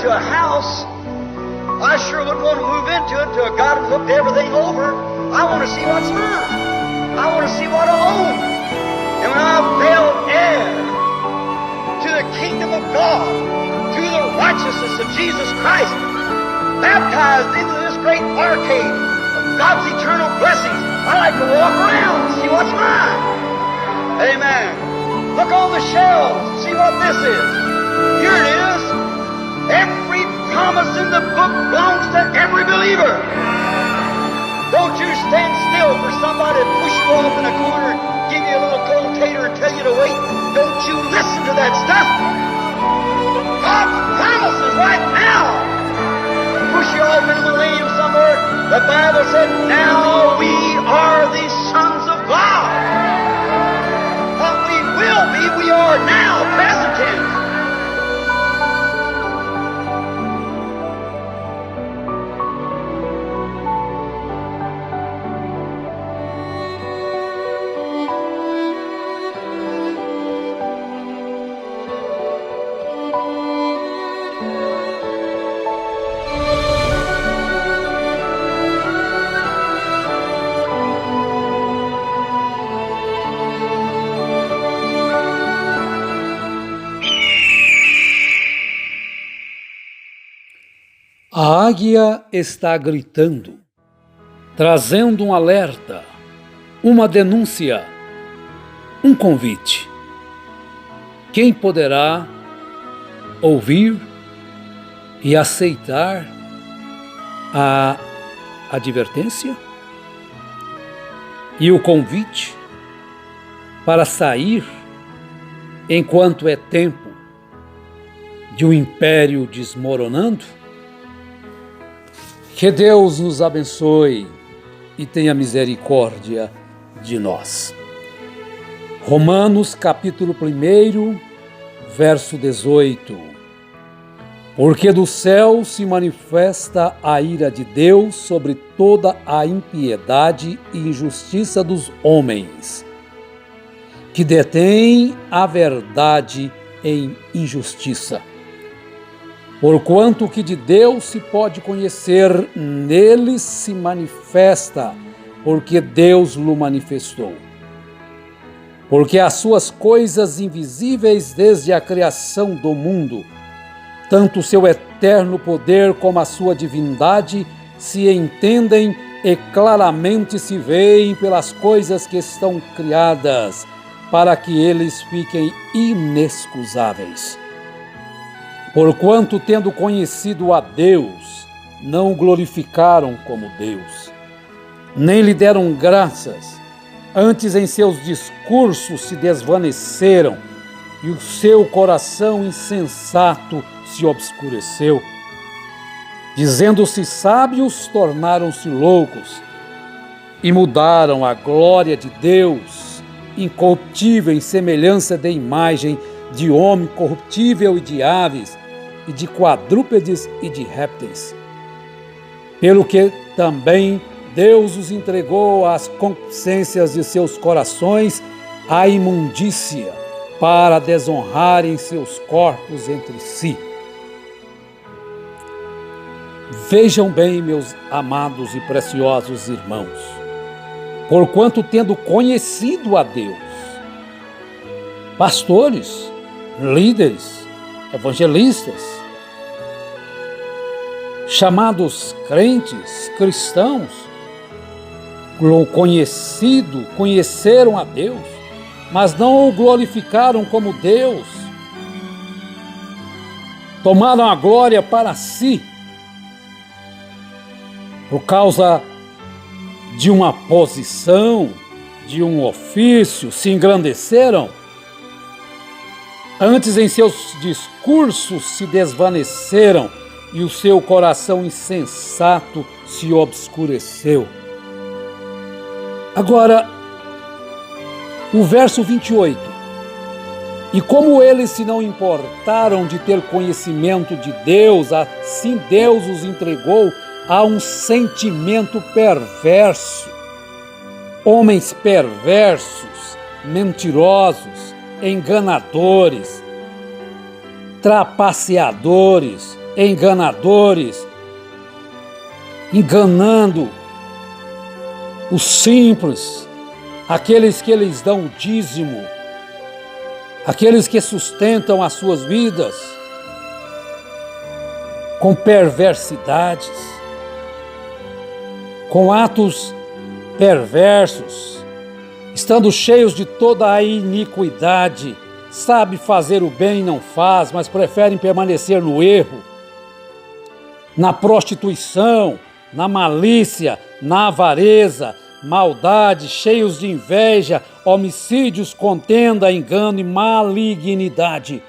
into a house, I sure wouldn't want to move into it till God had looked everything over. I want to see what's mine. I want to see what I own. And when I fell heir to the kingdom of God, through the righteousness of Jesus Christ, baptized into this great arcade of God's eternal blessings, I like to walk around and see what's mine. Amen. Look on the shelves, see what this is. Here it is. Every promise in the book belongs to every believer. Don't you stand still for somebody to push you off in a corner, give you a little cold tater and tell you to wait. Don't you listen to that stuff. God's promises right now. Push you off in a millennium somewhere. The Bible said, now we are the sons of God. What we will be, we are now, present tense. A águia está gritando, trazendo um alerta, uma denúncia, um convite. Quem poderá ouvir e aceitar a advertência e o convite para sair enquanto é tempo de um império desmoronando? Que Deus nos abençoe e tenha misericórdia de nós. Romanos capítulo 1, verso 18. Porque do céu se manifesta a ira de Deus sobre toda a impiedade e injustiça dos homens, que detêm a verdade em injustiça. Porquanto o que de Deus se pode conhecer, nele se manifesta, porque Deus lo manifestou. Porque as suas coisas invisíveis desde a criação do mundo, tanto o seu eterno poder como a sua divindade, se entendem e claramente se veem pelas coisas que estão criadas, para que eles fiquem inexcusáveis. Porquanto, tendo conhecido a Deus, não o glorificaram como Deus, nem lhe deram graças, antes em seus discursos se desvaneceram, e o seu coração insensato se obscureceu. Dizendo-se sábios, tornaram-se loucos, e mudaram a glória de Deus, incorruptível em semelhança de imagem de homem corruptível e de aves, e de quadrúpedes e de répteis. Pelo que também Deus os entregou às concupiscências de seus corações, à imundícia, para desonrarem seus corpos entre si. Vejam bem, meus amados e preciosos irmãos, porquanto tendo conhecido a Deus, pastores, líderes, evangelistas, chamados crentes, cristãos, conheceram a Deus, mas não o glorificaram como Deus, tomaram a glória para si, por causa de uma posição, de um ofício, se engrandeceram. Antes em seus discursos se desvaneceram e o seu coração insensato se obscureceu. Agora, o verso 28. E como eles se não importaram de ter conhecimento de Deus, assim Deus os entregou a um sentimento perverso. Homens perversos, mentirosos, enganadores, trapaceadores, enganadores, enganando os simples, aqueles que lhes dão o dízimo, aqueles que sustentam as suas vidas com perversidades, com atos perversos, estando cheios de toda a iniquidade, sabe fazer o bem e não faz, mas preferem permanecer no erro, na prostituição, na malícia, na avareza, maldade, cheios de inveja, homicídios, contenda, engano e malignidade.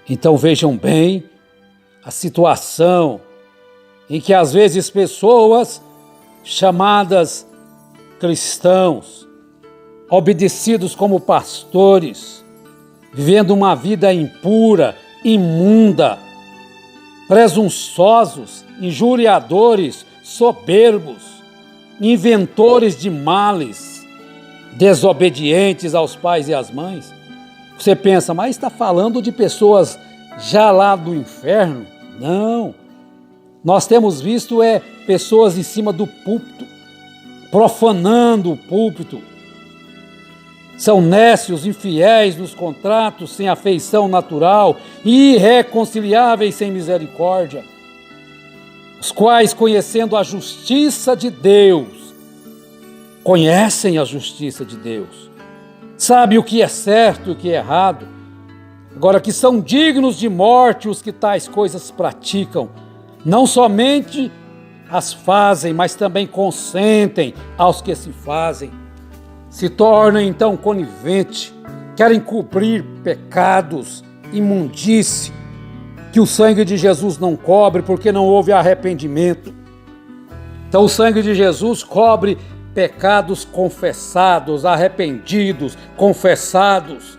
Então vejam bem a situação em que às vezes pessoas chamadas cristãos, obedecidos como pastores, vivendo uma vida impura, imunda, presunçosos, injuriadores, soberbos, inventores de males, desobedientes aos pais e às mães. Você pensa, mas está falando de pessoas já lá do inferno? Não. Nós temos visto pessoas em cima do púlpito, profanando o púlpito. São nécios, infiéis nos contratos, sem afeição natural, irreconciliáveis sem misericórdia, os quais, conhecendo a justiça de Deus, conhecem a justiça de Deus, sabem o que é certo e o que é errado, agora que são dignos de morte os que tais coisas praticam, não somente as fazem, mas também consentem aos que se fazem. Se tornam então coniventes, querem cobrir pecados, imundície, que o sangue de Jesus não cobre porque não houve arrependimento. Então o sangue de Jesus cobre pecados confessados, arrependidos, confessados.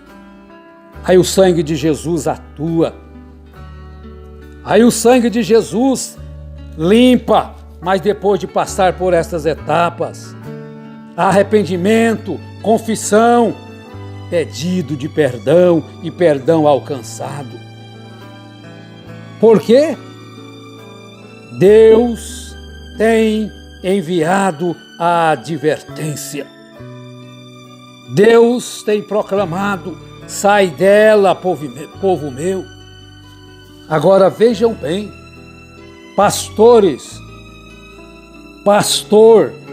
Aí o sangue de Jesus atua. Aí o sangue de Jesus limpa, mas depois de passar por essas etapas, arrependimento, confissão, pedido de perdão e perdão alcançado. Por quê? Deus tem enviado a advertência. Deus tem proclamado: sai dela, povo meu. Agora vejam bem, pastor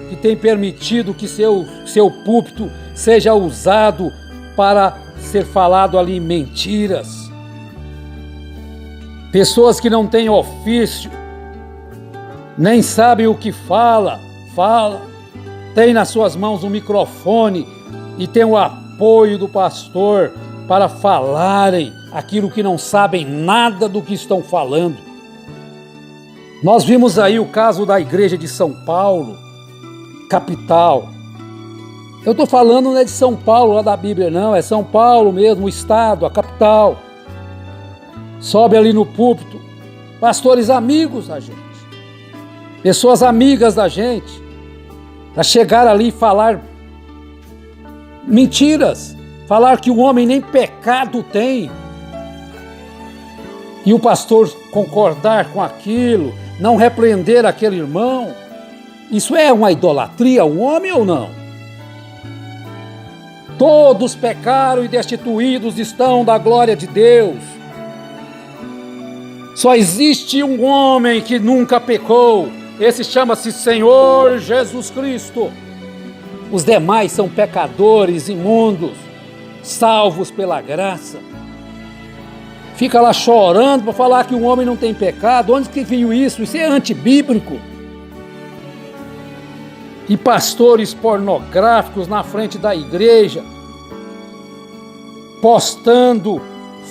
que tem permitido que seu púlpito seja usado para ser falado ali mentiras. Pessoas que não têm ofício, nem sabem o que fala, tem nas suas mãos um microfone e tem o apoio do pastor para falarem aquilo que não sabem nada do que estão falando. Nós vimos aí o caso da igreja de São Paulo, capital. Eu estou falando não é de São Paulo, lá da Bíblia, não. É São Paulo mesmo, o estado, a capital. Sobe ali no púlpito, pastores amigos da gente, pessoas amigas da gente, para chegar ali e falar mentiras, falar que o homem nem pecado tem. E o pastor concordar com aquilo, não repreender aquele irmão. Isso é uma idolatria ao homem ou não? Todos pecaram e destituídos estão da glória de Deus. Só existe um homem que nunca pecou. Esse chama-se Senhor Jesus Cristo. Os demais são pecadores imundos, salvos pela graça. Fica lá chorando para falar que um homem não tem pecado. Onde que viu isso? Isso é antibíblico. E pastores pornográficos na frente da igreja, postando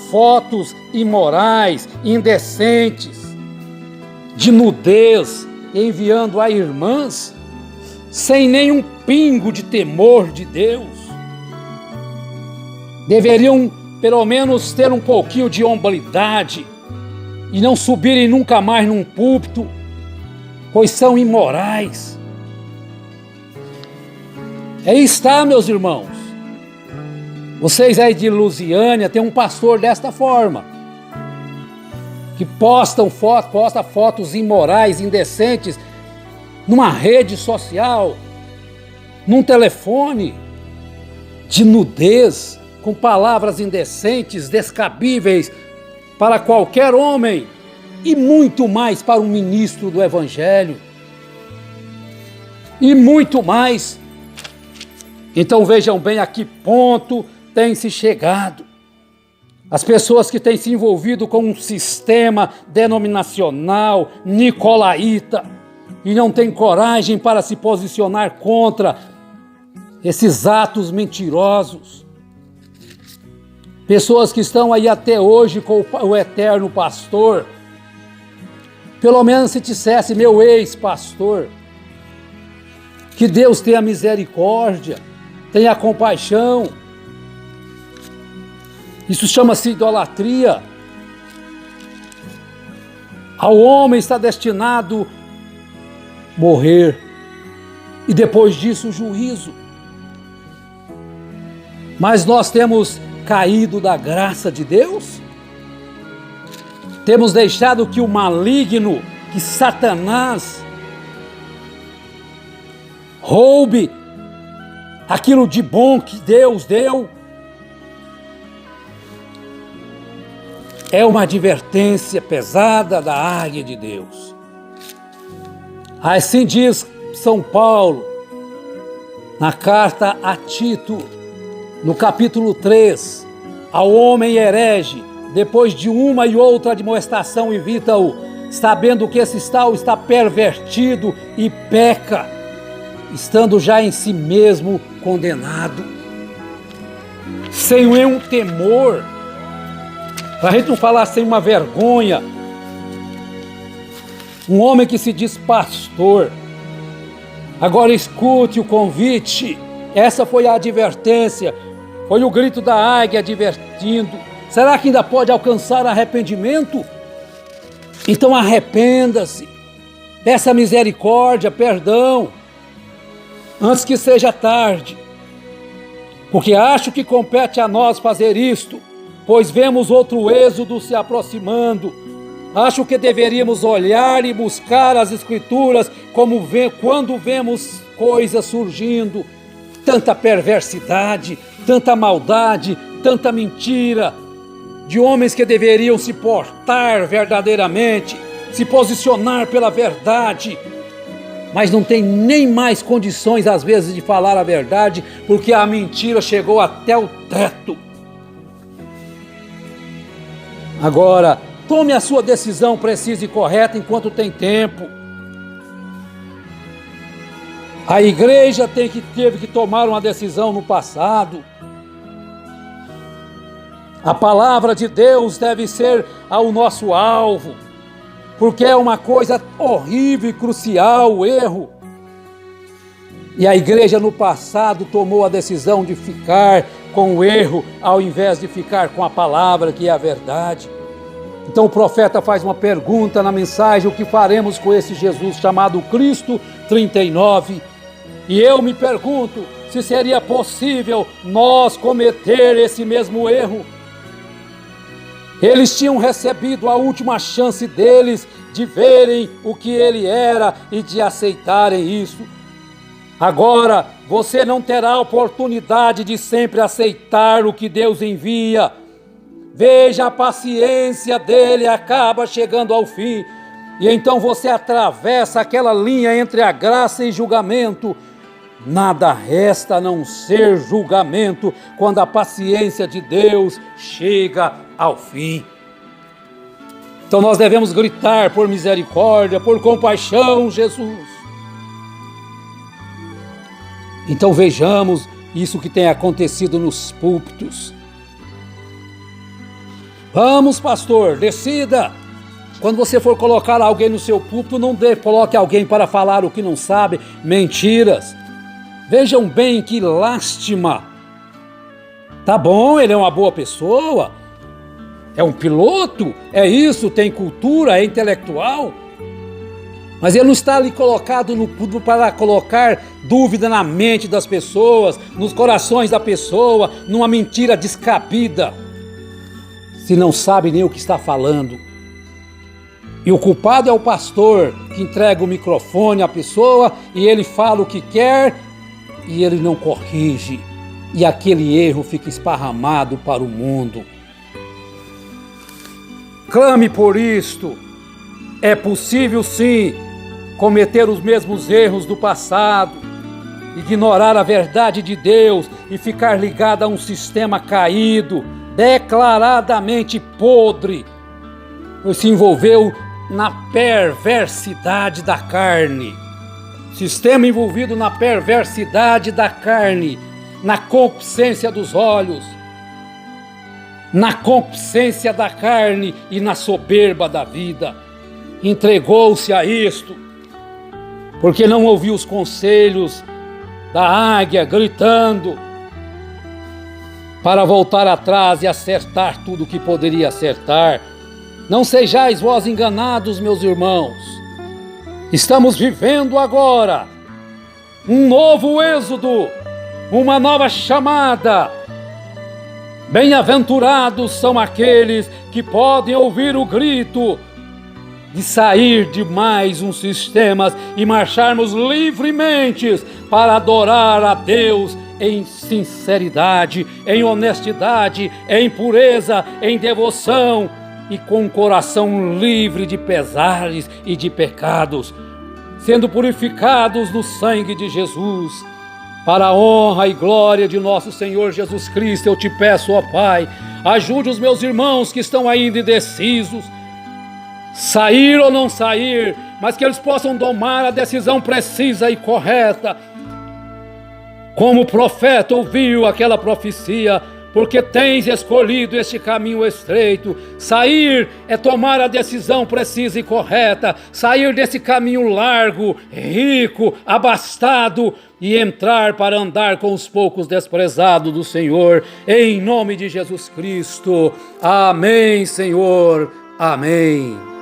fotos imorais, indecentes, de nudez, enviando a irmãs, sem nenhum pingo de temor de Deus. Deveriam, pelo menos, ter um pouquinho de hombridade e não subirem nunca mais num púlpito, pois são imorais. Aí está, meus irmãos. Vocês aí de Lusiânia tem um pastor desta forma. que posta fotos imorais, indecentes, numa rede social, num telefone, de nudez, com palavras indecentes, descabíveis para qualquer homem e muito mais para um ministro do Evangelho. E muito mais. Então vejam bem a que ponto tem se chegado. As pessoas que têm se envolvido com um sistema denominacional, nicolaíta, e não têm coragem para se posicionar contra esses atos mentirosos. Pessoas que estão aí até hoje com o eterno pastor. Pelo menos se dissesse meu ex-pastor, que Deus tenha misericórdia, tenha compaixão. Isso chama-se idolatria. Ao homem está destinado morrer e depois disso o juízo. Mas nós temos caído da graça de Deus? Temos deixado que o maligno, que Satanás, roube aquilo de bom que Deus deu? É uma advertência pesada da águia de Deus. Assim diz São Paulo, na carta a Tito, no capítulo 3, ao homem herege, depois de uma e outra admoestação, evita-o, sabendo que esse tal está pervertido e peca, estando já em si mesmo condenado. Sem nenhum temor, para a gente não falar sem uma vergonha, um homem que se diz pastor. Agora escute o convite, essa foi a advertência, foi o grito da águia advertindo. Será que ainda pode alcançar arrependimento? Então arrependa-se, peça misericórdia, perdão, antes que seja tarde, porque acho que compete a nós fazer isto, pois vemos outro êxodo se aproximando. Acho que deveríamos olhar e buscar as Escrituras quando vemos coisas surgindo, tanta perversidade, tanta maldade, tanta mentira, de homens que deveriam se portar verdadeiramente, se posicionar pela verdade, mas não tem nem mais condições às vezes de falar a verdade, porque a mentira chegou até o teto. Agora, tome a sua decisão precisa e correta enquanto tem tempo. A igreja teve que tomar uma decisão no passado. A palavra de Deus deve ser ao nosso alvo, porque é uma coisa horrível e crucial o erro. E a igreja no passado tomou a decisão de ficar com o erro, ao invés de ficar com a palavra que é a verdade. Então o profeta faz uma pergunta na mensagem: o que faremos com esse Jesus chamado Cristo 39? E eu me pergunto se seria possível nós cometer esse mesmo erro. Eles tinham recebido a última chance deles de verem o que ele era e de aceitarem isso. Agora você não terá a oportunidade de sempre aceitar o que Deus envia. Veja, a paciência dele acaba chegando ao fim, e então você atravessa aquela linha entre a graça e julgamento. Nada resta a não ser julgamento quando a paciência de Deus chega ao fim. Então nós devemos gritar por misericórdia, por compaixão, Jesus. Então vejamos isso que tem acontecido nos púlpitos. Vamos, pastor, decida. Quando você for colocar alguém no seu púlpito, não coloque alguém para falar o que não sabe, mentiras. Vejam bem que lástima. Tá bom, ele é uma boa pessoa, é um piloto, é isso, tem cultura, é intelectual, mas ele não está ali colocado no púlpito para colocar dúvida na mente das pessoas, nos corações da pessoa, numa mentira descabida, se não sabe nem o que está falando. E o culpado é o pastor que entrega o microfone à pessoa e ele fala o que quer e ele não corrige. E aquele erro fica esparramado para o mundo. Clame por isto. É possível sim cometer os mesmos erros do passado, ignorar a verdade de Deus e ficar ligado a um sistema caído, declaradamente podre, pois se envolveu na perversidade da carne. Sistema envolvido na perversidade da carne, na concupiscência dos olhos, na concupiscência da carne e na soberba da vida. Entregou-se a isto, porque não ouviu os conselhos da águia gritando para voltar atrás e acertar tudo o que poderia acertar. Não sejais vós enganados, meus irmãos. Estamos vivendo agora um novo êxodo, uma nova chamada. Bem-aventurados são aqueles que podem ouvir o grito de sair de mais um sistema e marcharmos livremente para adorar a Deus em sinceridade, em honestidade, em pureza, em devoção e com um coração livre de pesares e de pecados, sendo purificados no sangue de Jesus. Para a honra e glória de nosso Senhor Jesus Cristo, eu te peço, ó Pai, ajude os meus irmãos que estão ainda indecisos, sair ou não sair, mas que eles possam tomar a decisão precisa e correta. Como o profeta ouviu aquela profecia, porque tens escolhido este caminho estreito. Sair é tomar a decisão precisa e correta, sair desse caminho largo, rico, abastado e entrar para andar com os poucos desprezados do Senhor, em nome de Jesus Cristo. Amém, Senhor. Amém.